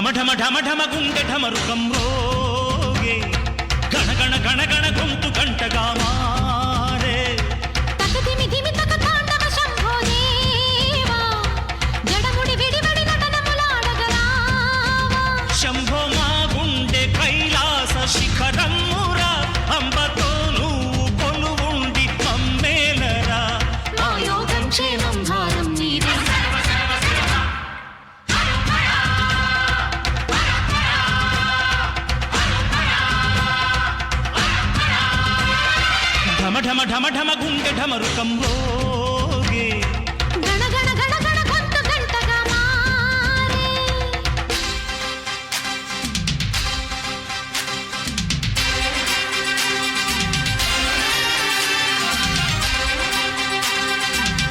ఢమ ఢమ ఢమ ఢమ గుండె ఢమరుకం రోగే గణ గణ గణ గణ గొంతు గంటగా మారే తకదిమి దిమి తక తాండవ శంభో దేవా జడముడి విడివడి నటనములాడగరావా శంభో మా గుండె కైలాస శిఖరమురా అంబతో నువ్వు కొలువుండి మమ్మేలరా మా యోగం క్షేమం భారం నీదే ఢమ ఢమ ఢమ ఢమ గుండె ఢమరుకం